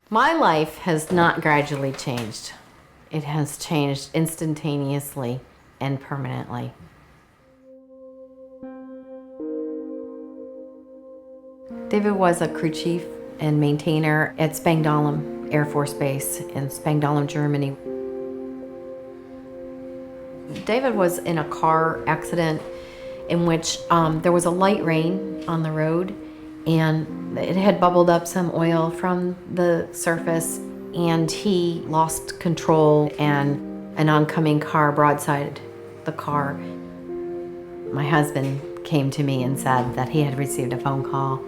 My life has not gradually changed. It has changed instantaneously and permanently. David was a crew chief and maintainer at Spangdahlem Air Force Base in Spangdahlem, Germany. David was in a car accident in which there was a light rain on the road, and it had bubbled up some oil from the surface, and he lost control and an oncoming car broadsided the car. My husband came to me and said that he had received a phone call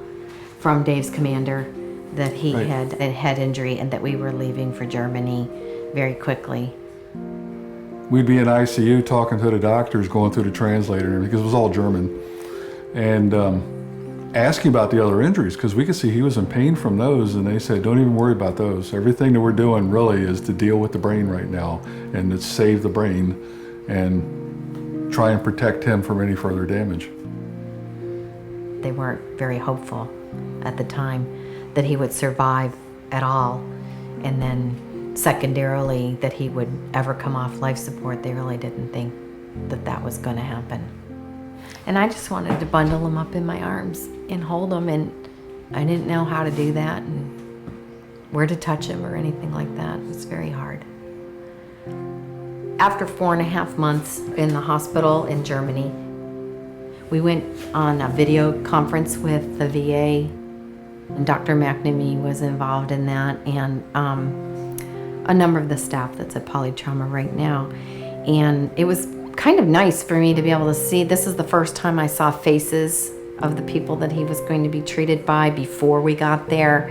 from Dave's commander that he had a head injury and that we were leaving for Germany very quickly. We'd be in ICU talking to the doctors, going through the translator, because it was all German, and asking about the other injuries, because we could see he was in pain from those, and they said, don't even worry about those. Everything that we're doing really is to deal with the brain right now and to save the brain and try and protect him from any further damage. They weren't very hopeful at the time that he would survive at all, and then secondarily that he would ever come off life support. They really didn't think that that was going to happen. And I just wanted to bundle him up in my arms and hold him, and I didn't know how to do that and where to touch him or anything like that. It was very hard. After 4.5 months in the hospital in Germany, we went on a video conference with the VA, and Dr. McNamee was involved in that, and a number of the staff that's at Polytrauma right now. And it was kind of nice for me to be able to see. This is the first time I saw faces of the people that he was going to be treated by before we got there.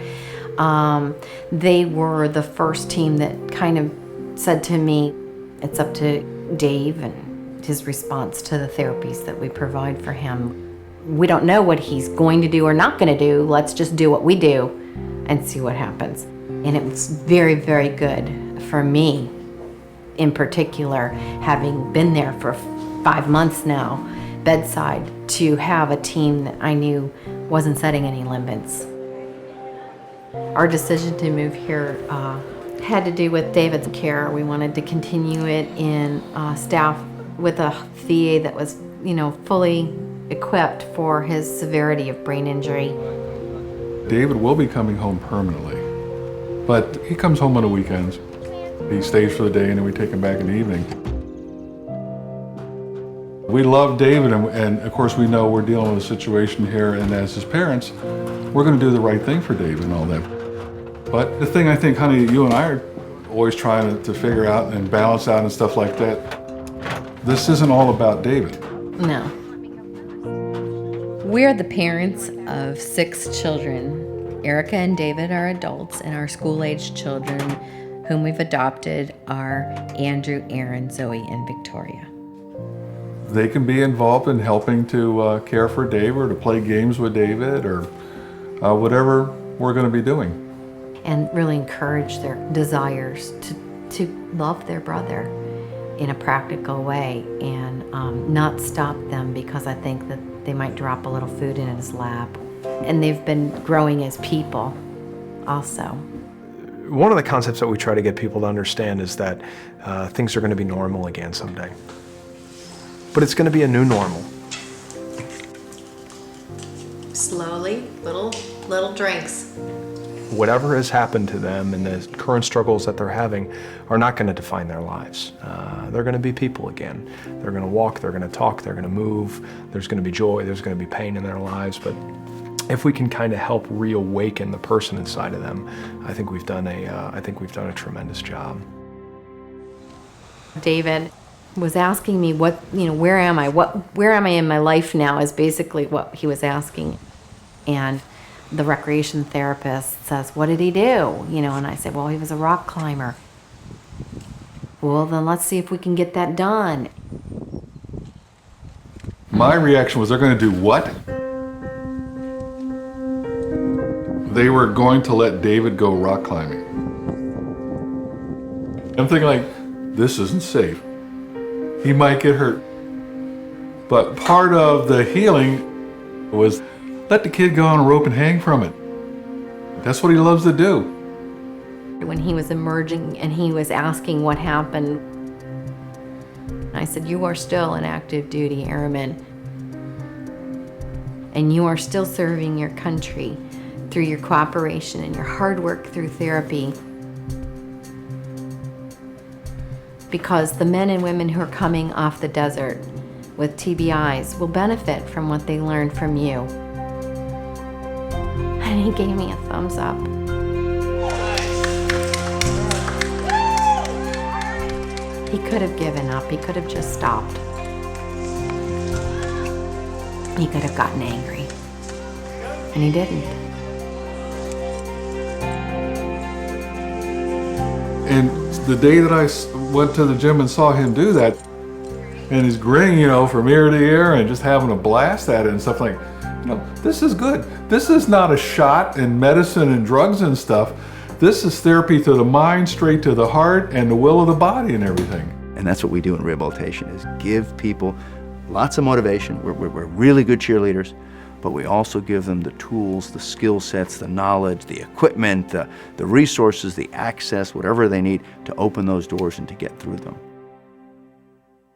They were the first team that kind of said to me, it's up to Dave and his response to the therapies that we provide for him. We don't know what he's going to do or not going to do. Let's just do what we do and see what happens. And it was very, very good for me in particular, having been there for 5 months now, bedside, to have a team that I knew wasn't setting any limits. Our decision to move here had to do with David's care. We wanted to continue it in staff with a VA that was, fully equipped for his severity of brain injury. David will be coming home permanently, but he comes home on the weekends. He stays for the day, and then we take him back in the evening. We love David, and of course we know we're dealing with a situation here, and as his parents, we're going to do the right thing for David and all that. But the thing I think, honey, you and I are always trying to figure out and balance out and stuff like that, this isn't all about David. No. We're the parents of 6 children. Erica and David are adults, and our school-aged children whom we've adopted are Andrew, Aaron, Zoe, and Victoria. They can be involved in helping to care for David or to play games with David or whatever we're going to be doing. And really encourage their desires to love their brother in a practical way, and not stop them because I think that they might drop a little food in his lap. And they've been growing as people also. One of the concepts that we try to get people to understand is that things are going to be normal again someday. But it's going to be a new normal. Slowly, little drinks. Whatever has happened to them and the current struggles that they're having are not going to define their lives. They're going to be people again. They're going to walk, they're going to talk, they're going to move. There's going to be joy, there's going to be pain in their lives. But if we can kind of help reawaken the person inside of them, I think we've done a tremendous job. David was asking me where am I? Where am I in my life now is basically what he was asking. And the recreation therapist says, what did he do? And I said, well, he was a rock climber. Well, then let's see if we can get that done. My reaction was, they're going to do what? They were going to let David go rock climbing. I'm thinking this isn't safe. He might get hurt. But part of the healing was let the kid go on a rope and hang from it. That's what he loves to do. When he was emerging and he was asking what happened, I said, "You are still an active duty airman, and you are still serving your country through your cooperation and your hard work through therapy. Because the men and women who are coming off the desert with TBIs will benefit from what they learned from you." And he gave me a thumbs up. He could have given up. He could have just stopped. He could have gotten angry. And he didn't. And the day that I went to the gym and saw him do that, and he's grinning, you know, from ear to ear and just having a blast at it and stuff, like, you know, this is good. This is not a shot in medicine and drugs and stuff. This is therapy to the mind, straight to the heart and the will of the body and everything. And that's what we do in rehabilitation, is give people lots of motivation. We're really good cheerleaders, but we also give them the tools, the skill sets, the knowledge, the equipment, the resources, the access, whatever they need to open those doors and to get through them.